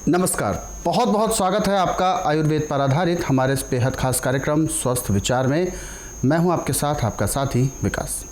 नमस्कार, बहुत बहुत स्वागत है आपका आयुर्वेद पर आधारित हमारे इस बेहद खास कार्यक्रम स्वस्थ विचार में। मैं हूं आपके साथ आपका साथी विकास।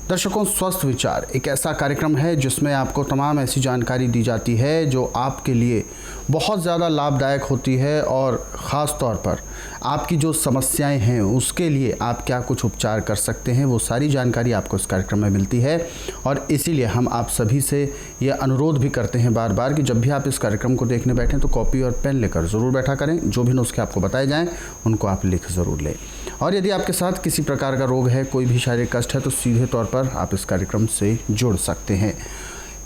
दर्शकों, स्वस्थ विचार एक ऐसा कार्यक्रम है जिसमें आपको तमाम ऐसी जानकारी दी जाती है जो आपके लिए बहुत ज़्यादा लाभदायक होती है और ख़ास तौर पर आपकी जो समस्याएं हैं उसके लिए आप क्या कुछ उपचार कर सकते हैं, वो सारी जानकारी आपको इस कार्यक्रम में मिलती है। और इसीलिए हम आप सभी से ये अनुरोध भी करते हैं बार बार कि जब भी आप इस कार्यक्रम को देखने बैठें तो कॉपी और पेन लेकर ज़रूर बैठा करें। जो भी नुस्खे आपको बताए जाएँ उनको आप लिख ज़रूर लें। और यदि आपके साथ किसी प्रकार का रोग है, कोई भी शारीरिक कष्ट है, तो सीधे तौर पर आप इस कार्यक्रम से जुड़ सकते हैं।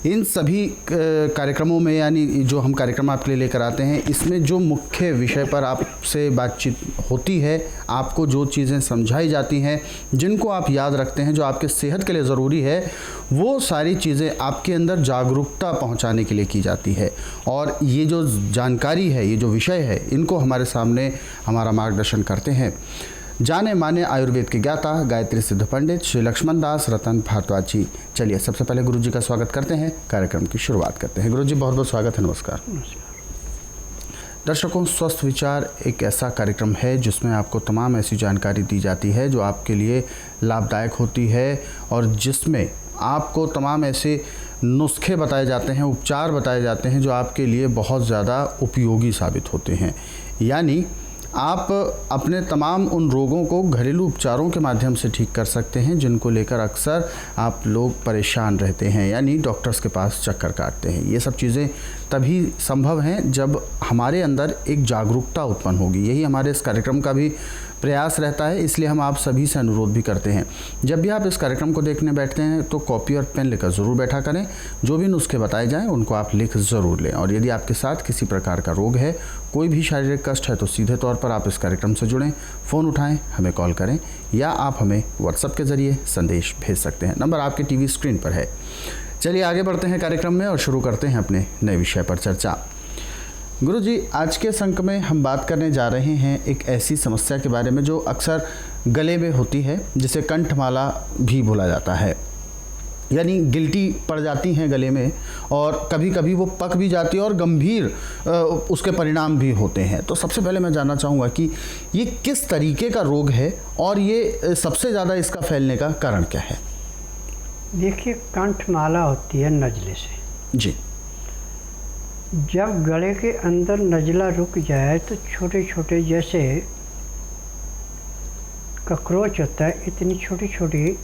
इन सभी कार्यक्रमों में, यानी जो हम कार्यक्रम आपके लिए लेकर आते हैं, इसमें जो मुख्य विषय पर आपसे बातचीत होती है, आपको जो चीज़ें समझाई जाती हैं, जिनको आप याद रखते हैं, जो आपके सेहत के लिए ज़रूरी है, वो सारी चीज़ें आपके अंदर जागरूकता पहुंचाने के लिए की जाती है। और ये जो जानकारी है, ये जो विषय है, इनको हमारे सामने हमारा मार्गदर्शन करते हैं जाने माने आयुर्वेद के ज्ञाता गायत्री सिद्ध पंडित श्री लक्ष्मण दास रतन भारद्वाज जी। चलिए सबसे पहले गुरु जी का स्वागत करते हैं, कार्यक्रम की शुरुआत करते हैं। गुरु जी बहुत बहुत स्वागत है। नमस्कार। दर्शकों, स्वस्थ विचार एक ऐसा कार्यक्रम है जिसमें आपको तमाम ऐसी जानकारी दी जाती है जो आपके लिए लाभदायक होती है और जिसमें आपको तमाम ऐसे नुस्खे बताए जाते हैं, उपचार बताए जाते हैं जो आपके लिए बहुत ज़्यादा उपयोगी साबित होते हैं। यानी आप अपने तमाम उन रोगों को घरेलू उपचारों के माध्यम से ठीक कर सकते हैं जिनको लेकर अक्सर आप लोग परेशान रहते हैं, यानी डॉक्टर्स के पास चक्कर काटते हैं। ये सब चीज़ें तभी संभव हैं जब हमारे अंदर एक जागरूकता उत्पन्न होगी। यही हमारे इस कार्यक्रम का भी प्रयास रहता है, इसलिए हम आप सभी से अनुरोध भी करते हैं, जब भी आप इस कार्यक्रम को देखने बैठते हैं तो कॉपी और पेन लेकर ज़रूर बैठा करें। जो भी नुस्खे बताए जाएं उनको आप लिख ज़रूर लें। और यदि आपके साथ किसी प्रकार का रोग है, कोई भी शारीरिक कष्ट है, तो सीधे तौर पर आप इस कार्यक्रम से जुड़ें, फ़ोन उठाएं, हमें कॉल करें या आप हमें व्हाट्सएप के ज़रिए संदेश भेज सकते हैं। नंबर आपके टीवी स्क्रीन पर है। चलिए आगे बढ़ते हैं कार्यक्रम में और शुरू करते हैं अपने नए विषय पर चर्चा। गुरु जी, आज के इस अंक में हम बात करने जा रहे हैं एक ऐसी समस्या के बारे में जो अक्सर गले में होती है, जिसे कंठमाला भी बोला जाता है। यानी गिल्टी पड़ जाती हैं गले में और कभी कभी वो पक भी जाती है और गंभीर उसके परिणाम भी होते हैं। तो सबसे पहले मैं जानना चाहूँगा कि ये किस तरीके का रोग है और ये सबसे ज़्यादा इसका फैलने का कारण क्या है? देखिए, कंठमाला होती है नज़ले से। जी। जब गले के अंदर नज़ला रुक जाए तो छोटे छोटे, जैसे ककरोच होता है, इतनी छोटी छोटी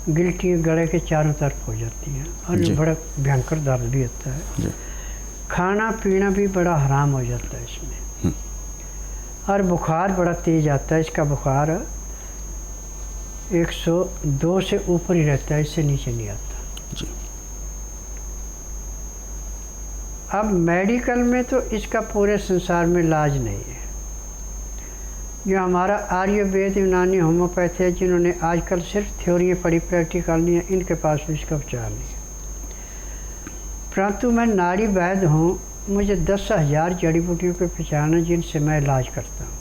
गिल्टी गले के चारों तरफ हो जाती हैं और बड़ा भयंकर दर्द भी होता है। खाना पीना भी बड़ा हराम हो जाता है इसमें। और बुखार बड़ा तेज आता है। इसका बुखार 102 से ऊपर ही रहता है, इससे नीचे नहीं आता। जी। अब मेडिकल में तो इसका पूरे संसार में इलाज नहीं है। जो हमारा आयुर्वेद, यूनानी, होम्योपैथी है, जिन्होंने आजकल सिर्फ थ्योरियाँ पढ़ी, प्रैक्टिकल नहीं है, इनके पास भी इसका उपचार नहीं है। परंतु मैं नाड़ी वैद्य हूँ, मुझे 10,000 जड़ी बूटियों की पहचान है जिनसे मैं इलाज करता हूँ।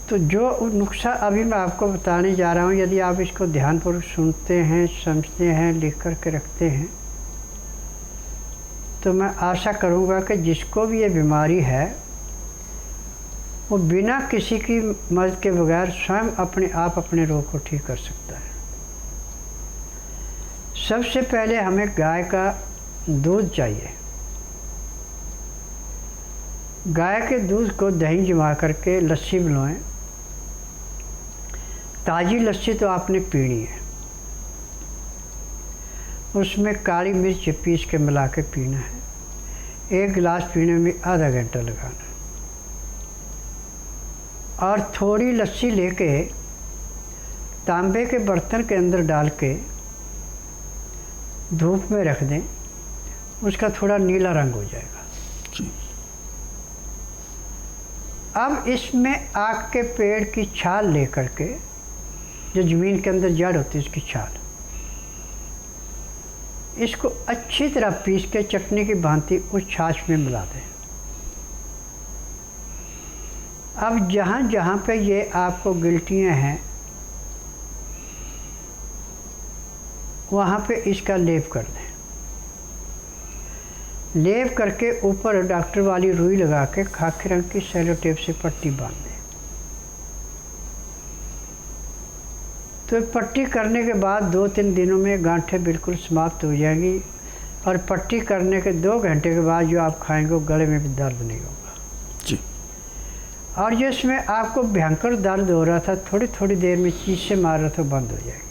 तो जो नुस्खा अभी मैं आपको बताने जा रहा हूँ, यदि आप इसको ध्यानपूर्वक सुनते हैं, समझते हैं, लिख कर के रखते हैं, तो मैं आशा करूँगा कि जिसको भी ये बीमारी है वो बिना किसी की मदद के बगैर स्वयं अपने आप अपने रोग को ठीक कर सकता है। सबसे पहले हमें गाय का दूध चाहिए। गाय के दूध को दही जमा करके लस्सी बनाएं। ताज़ी लस्सी तो आपने पीनी है, उसमें काली मिर्च पीस के मिला के पीना है। 1 गिलास पीने में आधा घंटा लगाना है। और थोड़ी लस्सी लेके तांबे के बर्तन के अंदर डाल के धूप में रख दें, उसका थोड़ा नीला रंग हो जाएगा। जी। अब इसमें आक के पेड़ की छाल लेकर के, जो ज़मीन के अंदर जड़ होती है उसकी छाल, इसको अच्छी तरह पीस के चटनी की भांति उस छाछ में मिला दें। अब जहाँ जहाँ पे ये आपको गिल्टियाँ हैं वहाँ पे इसका लेप कर दें। लेप करके ऊपर डॉक्टर वाली रुई लगा के खाकी रंग की सेलो टेप से पट्टी बांध दें। तो पट्टी करने के बाद 2-3 दिनों में गांठें बिल्कुल समाप्त हो जाएंगी और पट्टी करने के 2 घंटे के बाद जो आप खाएंगे वो गले में भी दर्द नहीं होगा जी। और जिसमें आपको भयंकर दर्द हो रहा था, थोड़ी थोड़ी देर में चीज़ से मार रहा था, बंद हो जाएगी।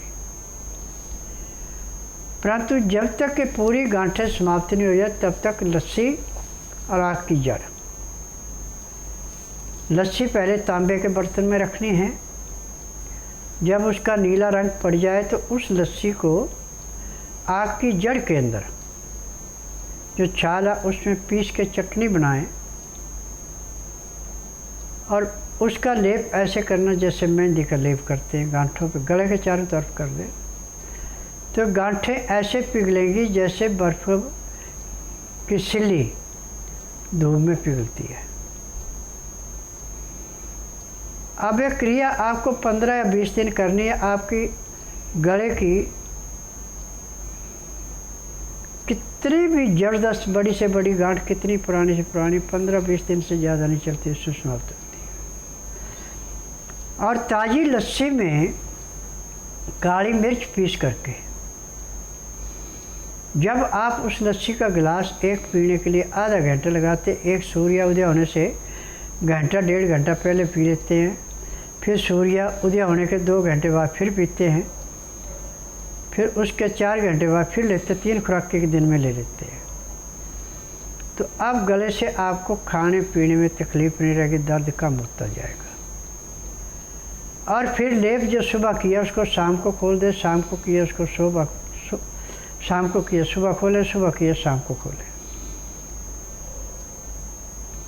परंतु जब तक कि पूरी गांठें समाप्त नहीं हो जाए तब तक लस्सी और आग की जड़। लस्सी पहले तांबे के बर्तन में रखनी है। जब उसका नीला रंग पड़ जाए तो उस लस्सी को आग की जड़ के अंदर जो छाल है उसमें पीस के चटनी बनाएं और उसका लेप ऐसे करना जैसे मेहंदी का लेप करते हैं, गांठों पे गले के चारों तरफ कर दें तो गांठें ऐसे पिघलेंगी जैसे बर्फ़ की सिल्ली धूप में पिघलती है। अब यह क्रिया आपको 15 या 20 दिन करनी है। आपकी गले की कितनी भी ज़बरदस्त बड़ी से बड़ी गांठ, कितनी पुरानी से पुरानी, 15-20 दिन से ज़्यादा नहीं चलती, उससे समाप्त होती है। और ताज़ी लस्सी में काली मिर्च पीस करके जब आप उस लस्सी का गिलास एक पीने के लिए आधा घंटा लगाते, एक सूर्य उदय होने से घंटा 1.5 घंटा पहले पी लेते हैं, फिर सूर्य उदय होने के 2 घंटे बाद फिर पीते हैं, फिर उसके 4 घंटे बाद फिर लेते, 3 खुराक एक दिन में ले लेते हैं। तो अब गले से आपको खाने पीने में तकलीफ़ नहीं रहेगी, दर्द कम होता जाएगा। और फिर लेप जो सुबह किया उसको शाम को खोल दे, शाम को किया उसको शाम को किया सुबह खोले, सुबह किया शाम को खोले।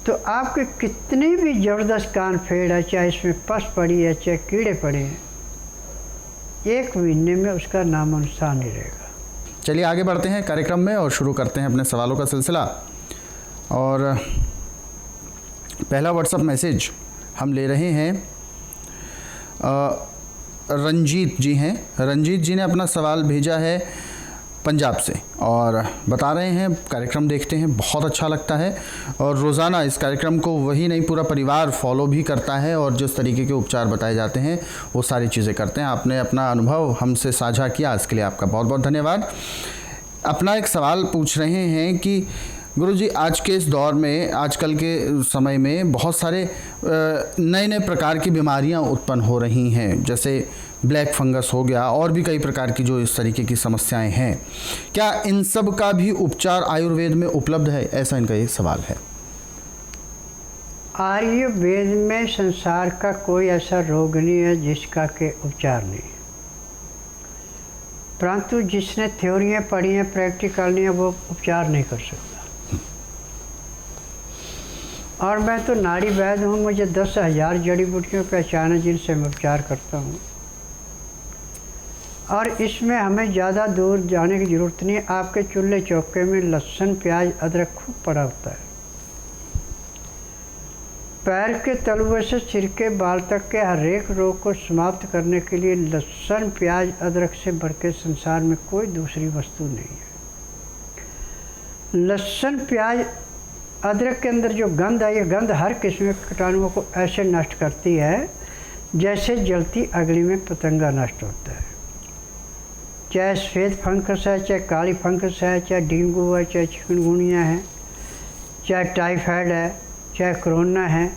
तो आपके कितनी भी ज़बरदस्त कान फेड़ है, चाहे इसमें पस पड़ी है, चाहे कीड़े पड़े हैं, 1 महीने में उसका नामो निशान नहीं रहेगा। चलिए आगे बढ़ते हैं कार्यक्रम में और शुरू करते हैं अपने सवालों का सिलसिला। और पहला व्हाट्सएप मैसेज हम ले रहे हैं, रंजीत जी हैं। रंजीत जी ने अपना सवाल भेजा है पंजाब से और बता रहे हैं कार्यक्रम देखते हैं, बहुत अच्छा लगता है और रोज़ाना इस कार्यक्रम को वही नहीं पूरा परिवार फॉलो भी करता है और जिस तरीके के उपचार बताए जाते हैं वो सारी चीज़ें करते हैं। आपने अपना अनुभव हमसे साझा किया, इसके लिए आपका बहुत बहुत धन्यवाद। अपना एक सवाल पूछ रहे हैं कि गुरुजी, आज के इस दौर में, आजकल के समय में बहुत सारे नए नए प्रकार की बीमारियां उत्पन्न हो रही हैं, जैसे ब्लैक फंगस हो गया और भी कई प्रकार की जो इस तरीके की समस्याएं हैं। क्या इन सब का भी उपचार आयुर्वेद में उपलब्ध है? ऐसा इनका ये सवाल है। आयुर्वेद में संसार का कोई ऐसा रोग नहीं है जिसका के उपचार नहीं, परंतु जिसने थ्योरियाँ पढ़ी हैं, प्रैक्टिकल नहीं है, वो उपचार नहीं कर सकता। और मैं तो नाड़ी वैद्य हूँ, मुझे 10,000 जड़ी बूटियों की पहचान है जिनसे मैं उपचार करता हूँ। और इसमें हमें ज़्यादा दूर जाने की ज़रूरत नहीं है। आपके चूल्हे चौके में लहसुन, प्याज, अदरक खूब पड़ा होता है। पैर के तलुए से सिर के बाल तक के हर एक रोग को समाप्त करने के लिए लहसुन, प्याज, अदरक से बढ़ के संसार में कोई दूसरी वस्तु नहीं है। लहसुन, प्याज, अदरक के अंदर जो गंध है, ये गंध हर किस्म के कीटाणुओं को ऐसे नष्ट करती है जैसे जलती अग्नि में पतंगा नष्ट होता है। चाहे सफ़ेद फंगस है, चाहे काली फंगस है, चाहे डेंगू है, चाहे चिकनगुनिया है, चाहे टाइफाइड है, चाहे कोरोना है,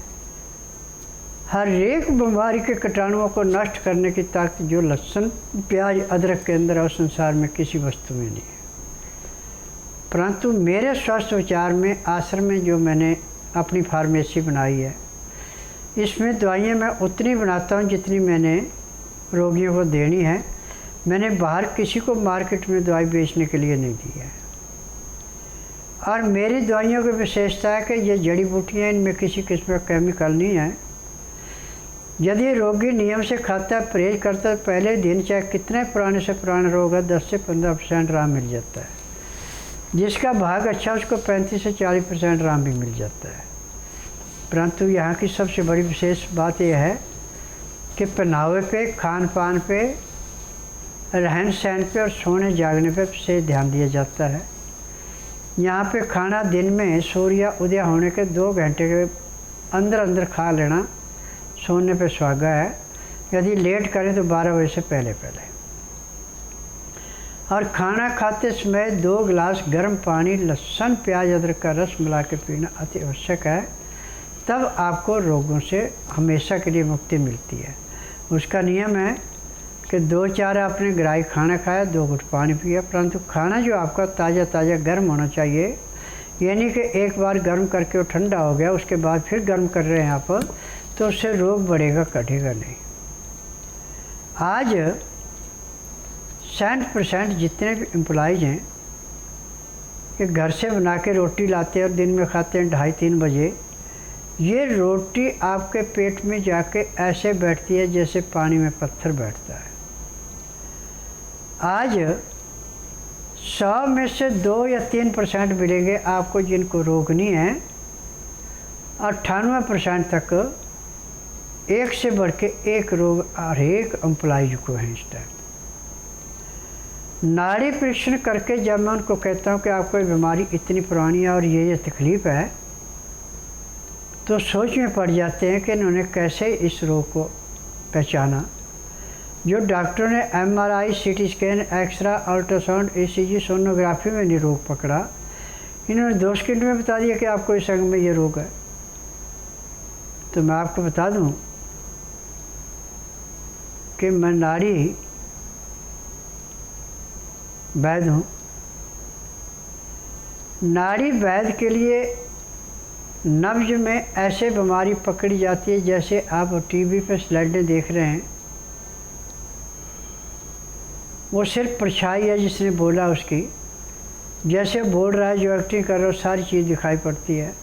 हर एक बीमारी के कीटाणुओं को नष्ट करने की ताकत जो लहसुन, प्याज, अदरक के अंदर है, संसार में किसी वस्तु में नहीं है। परंतु मेरे स्वास्थ्य उपचार में, आश्रम में जो मैंने अपनी फार्मेसी बनाई है, इसमें दवाइयाँ मैं उतनी बनाता हूँ जितनी मैंने रोगियों को देनी है। मैंने बाहर किसी को मार्केट में दवाई बेचने के लिए नहीं दी है। और मेरी दवाइयों की विशेषता है कि ये जड़ी बूटियाँ, इनमें किसी किस्म का केमिकल नहीं है। यदि रोगी नियम से खाता है, परहेज करता है, पहले दिन चाहे कितने पुराने से पुराना रोग है, 10 से 15% आराम मिल जाता है। जिसका भाग अच्छा, उसको 35 से 40% आराम भी मिल जाता है। परंतु यहाँ की सबसे बड़ी विशेष बात यह है कि पहनावे पे, खान पान पे, रहन सहन पे और सोने जागने पे विशेष ध्यान दिया जाता है। यहाँ पे खाना दिन में सूर्य उदय होने के 2 घंटे के अंदर अंदर खा लेना सोने पे सुहागा है। यदि लेट करें तो 12 बजे से पहले पहले। और खाना खाते समय 2 गिलास गर्म पानी, लहसुन, प्याज, अदरक का रस मिला के पीना अति आवश्यक है। तब आपको रोगों से हमेशा के लिए मुक्ति मिलती है। उसका नियम है कि 2-4 आपने ग्राही खाना खाया, 2 घुट पानी पिया, परंतु खाना जो आपका ताज़ा ताज़ा गर्म होना चाहिए। यानी कि एक बार गर्म करके वो ठंडा हो गया, उसके बाद फिर गर्म कर रहे हैं आप, तो उससे रोग बढ़ेगा, घटेगा नहीं। आज 60% जितने भी एम्प्लॉइज हैं कि घर से बना के रोटी लाते हैं और दिन में खाते हैं 2:30-3 बजे। ये रोटी आपके पेट में जाके ऐसे बैठती है जैसे पानी में पत्थर बैठता है। आज 100 में से 2 या 3% मिलेंगे आपको जिनको रोग नहीं है। 98% तक एक से बढ़ के एक रोग हर एक एम्प्लॉइज को है इस टाइम। नाड़ी परीक्षण करके जब मैं उनको कहता हूँ कि आपको ये बीमारी इतनी पुरानी है और ये तकलीफ़ है, तो सोच में पड़ जाते हैं कि इन्होंने कैसे इस रोग को पहचाना। जो डॉक्टरों ने MRI, CT scan, x-ray, ultrasound, ECG, sonography में नहीं रोग पकड़ा, इन्होंने 2 सेकंड में बता दिया कि आपको इस अंग में ये रोग है। तो मैं आपको बता दूं कि मैं नाड़ी वैद्य हूँ। नाड़ी वैद्य के लिए नब्ज में ऐसे बीमारी पकड़ी जाती है जैसे आप टीवी पे स्लाइडें देख रहे हैं, वो सिर्फ परछाई है जिसने बोला उसकी। जैसे बोल रहा है, जो एक्टिंग कर रहा है, सारी चीज़ दिखाई पड़ती है।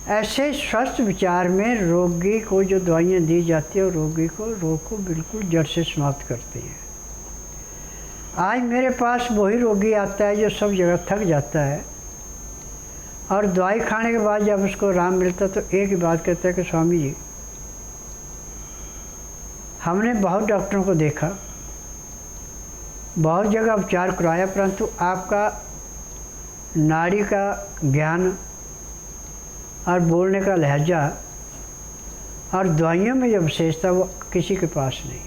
ऐसे स्वस्थ विचार में रोगी को जो दवाइयाँ दी जाती है, रोगी को रोग को बिल्कुल जड़ से समाप्त करती है। आज मेरे पास वही रोगी आता है जो सब जगह थक जाता है और दवाई खाने के बाद जब उसको आराम मिलता तो एक ही बात कहता है कि स्वामी जी, हमने बहुत डॉक्टरों को देखा, बहुत जगह उपचार कराया, परंतु आपका नाड़ी का ज्ञान और बोलने का लहजा और दवाइयों में जो विशेषता वो किसी के पास नहीं है।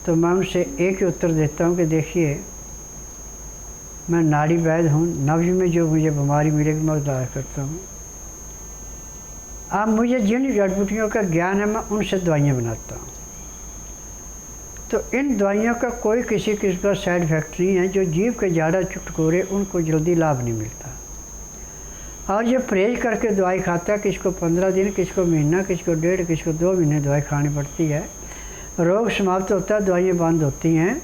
तो मैं उनसे एक ही उत्तर देता हूँ कि देखिए, मैं नाड़ी वैद्य हूँ। नब्ज में जो मुझे बीमारी मिलेगी मैं दवा करता हूँ। अब मुझे जिन जड़ बूटियों का ज्ञान है मैं उनसे दवाइयाँ बनाता हूँ। तो इन दवाइयों का कोई किसी का साइड इफेक्ट नहीं है। जो जीभ के जाड़ा चुटकोरे उनको जल्दी लाभ नहीं मिलता। और जो परहेज करके दवाई खाता है, किसको 15 दिन, किसको महीना, किसको 1.5, किसको 2 महीने दवाई खानी पड़ती है। रोग समाप्त होता है, दवाइयाँ बंद होती हैं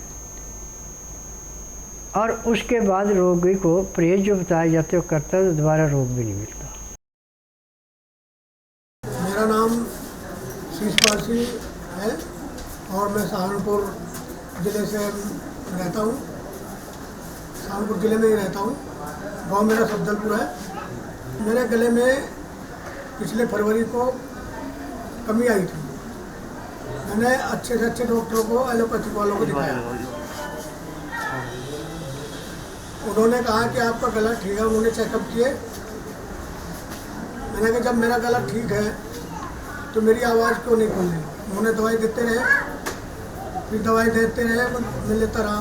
और उसके बाद रोगी को परहेज जो बताए जाते हैं वो करता है तो दोबारा रोग भी नहीं मिलता। मेरा नाम शीश पारसी है और मैं सहारनपुर ज़िले से रहता हूँ। सहारनपुर ज़िले में ही रहता हूँ। गांव मेरा सफदलपुर है। मेरे गले में पिछले फरवरी को कमी आई थी। मैंने अच्छे से अच्छे डॉक्टरों को, एलोपैथिक वालों को दिखाया। उन्होंने कहा कि आपका गला ठीक है। उन्होंने चेकअप किए। मैंने कहा जब मेरा गला ठीक है तो मेरी आवाज़ क्यों नहीं खुल रही। उन्होंने दवाई देते रहे, फिर दवाई देते रहे, मैं लेता रहा।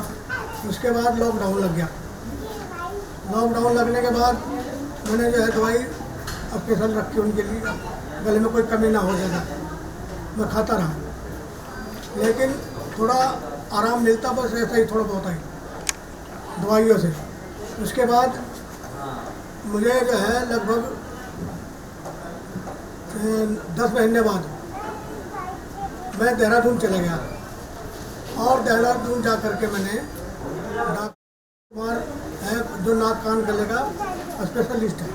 उसके बाद लॉकडाउन लग गया। लॉकडाउन लगने के बाद मैंने जो है दवाई स्पेशल रखी उनके लिए, गले में कोई कमी ना हो जाएगा। मैं खाता रहा, लेकिन थोड़ा आराम मिलता, बस ऐसा ही थोड़ा बहुत ही दवाइयों से। उसके बाद मुझे जो है लगभग 10 महीने बाद मैं देहरादून चला गया और देहरादून जा कर के मैंने डॉक्टर कुमार है जो नाक कान गले का स्पेशलिस्ट है,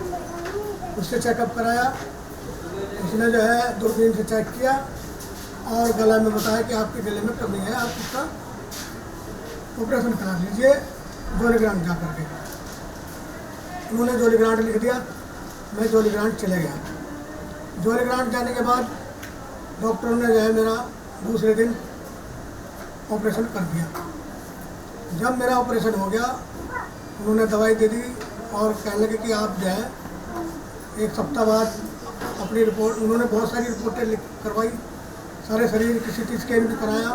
उससे चेकअप कराया। उसने जो है दूरबीन से चेक किया और गला में बताया कि आपके गले में कमी है, आप इसका ऑपरेशन करा लीजिए जोलीग्रांट जा करके। उन्होंने जोलीग्रांट लिख दिया। मैं जोलीग्रांट चले गया। जोलीग्रांट जाने के बाद डॉक्टरों ने जो है मेरा दूसरे दिन ऑपरेशन कर दिया। जब मेरा ऑपरेशन हो गया, उन्होंने दवाई दे दी और कहने लगे कि आप जो है एक सप्ताह बाद अपनी रिपोर्ट, उन्होंने बहुत सारी रिपोर्टें करवाई, सारे शरीर की CT स्कैन भी कराया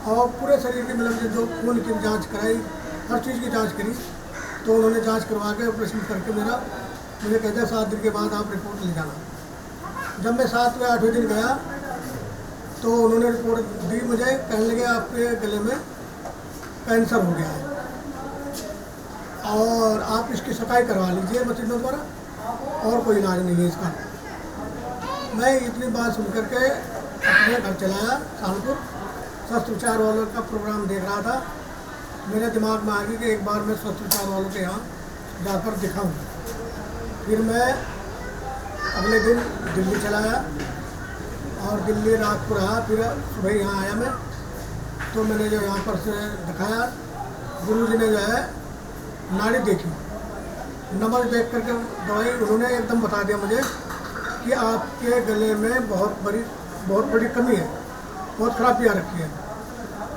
और पूरे शरीर की मतलब जो खून की जांच कराई, हर चीज़ की जांच करी। तो उन्होंने जांच करवा के ऑपरेशन करके मुझे कहते हैं 7 दिन के बाद आप रिपोर्ट ले जाना। जब मैं 7वें 8वें दिन गया तो उन्होंने रिपोर्ट दी मुझे, कहने लगे आपके गले में कैंसर हो गया है और आप इसकी सफाई करवा लीजिए मशीनों द्वारा, और कोई इलाज नहीं है इसका। मैं इतनी बात सुन करके अपने घर चलाया कानपुर, स्वस्थ विचार वालों का प्रोग्राम देख रहा था। मेरे दिमाग में आ गई कि एक बार मैं स्वस्थ विचार वालों के यहाँ जाकर दिखाऊं। फिर मैं अगले दिन दिल्ली चलाया और दिल्ली रात को रहा, फिर सुबह यहाँ आया मैं। तो मैंने जो यहाँ पर से दिखाया, गुरुजी ने जो है नाड़ी देखी, नंबर देख करके दवाई उन्होंने एकदम बता दिया मुझे कि आपके गले में बहुत बड़ी कमी है, बहुत खराबी आ रखी है।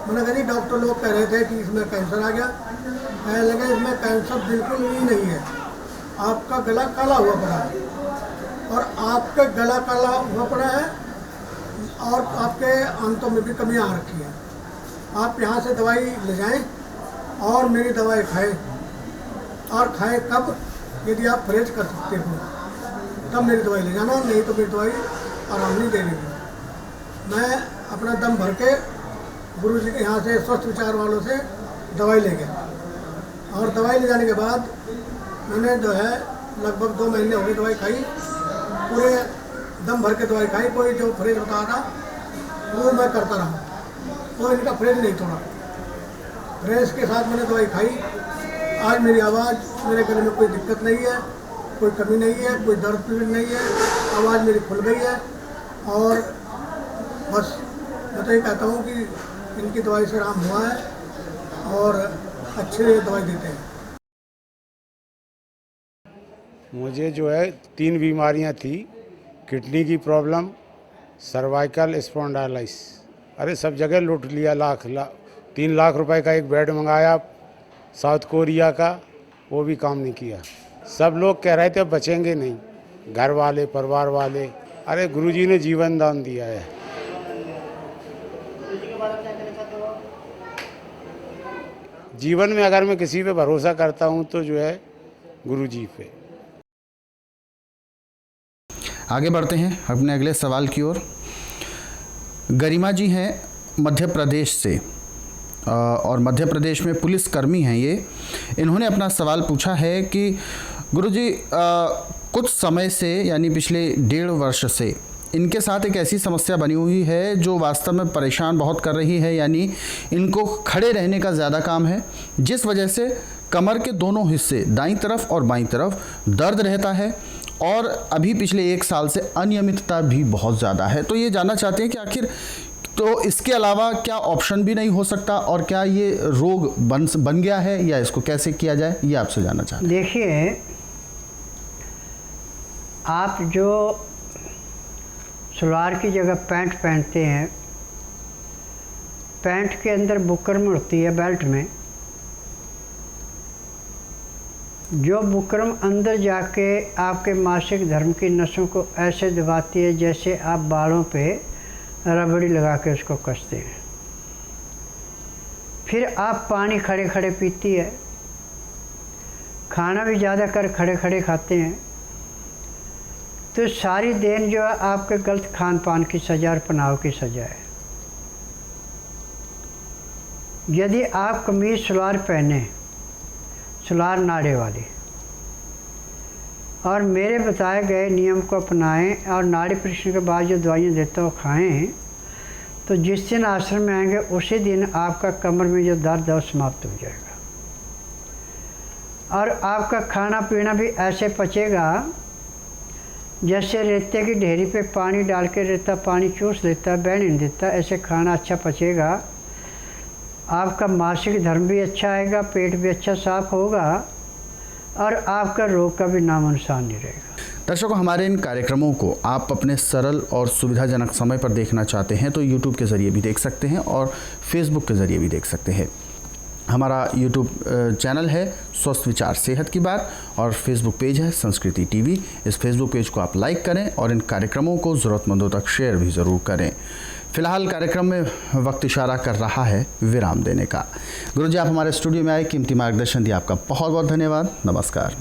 मैंने कहा जी डॉक्टर लोग कह रहे थे कि इसमें कैंसर आ गया। कहने लगे इसमें कैंसर बिल्कुल ही नहीं है, आपका गला काला हुआ पड़ा है और आपका गला काला हुआ पड़ा है और आपके आंतों में भी कमी आ रखी है। आप यहाँ से दवाई ले जाएं और मेरी दवाई खाएं, और खाएं कब, यदि आप परहेज कर सकते हो तब मेरी दवाई ले जाना, नहीं तो मेरी दवाई आराम नहीं देगी। मैं अपना दम भर के गुरुजी के यहाँ से स्वस्थ विचार वालों से दवाई ले गया और दवाई ले जाने के बाद मैंने जो है लगभग 2 महीने हो गए दवाई खाई, पूरे दम भर के दवाई खाई। कोई जो परहेज बताया था वो मैं करता रहा, तो इनका परहेज नहीं तोड़ा, परहेज के साथ मैंने दवाई खाई। आज मेरी आवाज़, मेरे गले में कोई दिक्कत नहीं है, कोई कमी नहीं है, कोई दर्द पीड़ नहीं है, आवाज़ मेरी खुल गई है। और बस मैं तो ये कहता हूँ कि इनकी दवाई से आराम हुआ है और अच्छे दवाई देते हैं। मुझे जो है 3 बीमारियां थी, किडनी की प्रॉब्लम, सर्वाइकल स्पॉन्डाइलिटिस। अरे सब जगह लूट लिया, 3 लाख रुपए का एक बेड मंगाया साउथ कोरिया का, वो भी काम नहीं किया। सब लोग कह रहे थे बचेंगे नहीं, घर वाले परिवार वाले। अरे गुरुजी ने जीवन दान दिया है। जीवन में अगर मैं किसी पे भरोसा करता हूँ तो जो है गुरुजी पे। आगे बढ़ते हैं अपने अगले सवाल की ओर। गरिमा जी हैं मध्य प्रदेश से और मध्य प्रदेश में पुलिस कर्मी हैं ये। इन्होंने अपना सवाल पूछा है कि गुरुजी कुछ समय से यानी पिछले 1.5 वर्ष से इनके साथ एक ऐसी समस्या बनी हुई है जो वास्तव में परेशान बहुत कर रही है, यानी इनको खड़े रहने का ज़्यादा काम है, जिस वजह से कमर के दोनों हिस्से दाईं तरफ और बाईं तरफ दर्द रहता है और अभी पिछले 1 साल से अनियमितता भी बहुत ज़्यादा है। तो ये जानना चाहते हैं कि आखिर तो इसके अलावा क्या ऑप्शन भी नहीं हो सकता और क्या ये रोग बन गया है या इसको कैसे किया जाए, ये आपसे जानना चाहते हैं। देखिए, आप जो सलवार की जगह पैंट पहनते हैं, पैंट के अंदर बुकरम होती है बेल्ट में, जो बुकरम अंदर जाके आपके मासिक धर्म की नसों को ऐसे दबाती है जैसे आप बालों पे रबड़ी लगा के उसको कसते हैं। फिर आप पानी खड़े खड़े पीती है, खाना भी ज़्यादा कर खड़े खड़े खाते हैं, तो सारी देन जो है आपके गलत खान पान की सजा और पनाव की सजा है। यदि आप कमीज सलवार पहने, सलवार नाड़े वाली, और मेरे बताए गए नियम को अपनाएं और नाड़ी परीक्षण के बाद जो दवाइयाँ देता हो खाएं, तो जिस दिन आश्रम में आएंगे उसी दिन आपका कमर में जो दर्द है वो समाप्त हो जाएगा और आपका खाना पीना भी ऐसे पचेगा जैसे रेते की ढेरी पे पानी डाल के रेता पानी चूस लेता है, बह नहीं देता, ऐसे खाना अच्छा पचेगा। आपका मासिक धर्म भी अच्छा आएगा, पेट भी अच्छा साफ होगा और आपका रोग का भी नामो निशान नहीं रहेगा। दर्शकों, हमारे इन कार्यक्रमों को आप अपने सरल और सुविधाजनक समय पर देखना चाहते हैं तो YouTube के ज़रिए भी देख सकते हैं और Facebook के ज़रिए भी देख सकते हैं। हमारा यूट्यूब चैनल है स्वस्थ विचार सेहत की बात, और फेसबुक पेज है संस्कृति टीवी। इस फेसबुक पेज को आप लाइक करें और इन कार्यक्रमों को ज़रूरतमंदों तक शेयर भी ज़रूर करें। फिलहाल कार्यक्रम में वक्त इशारा कर रहा है विराम देने का। गुरुजी, आप हमारे स्टूडियो में आए, कीमती मार्गदर्शन दिया, आपका बहुत बहुत धन्यवाद। नमस्कार।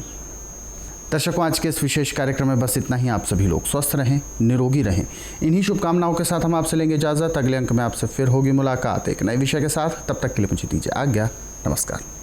दर्शकों, आज के इस विशेष कार्यक्रम में बस इतना ही। आप सभी लोग स्वस्थ रहें, निरोगी रहें। इन्हीं शुभकामनाओं के साथ हम आपसे लेंगे इजाज़त। अगले अंक में आपसे फिर होगी मुलाकात एक नए विषय के साथ। तब तक के लिए मुझे दीजिए आज्ञा। नमस्कार।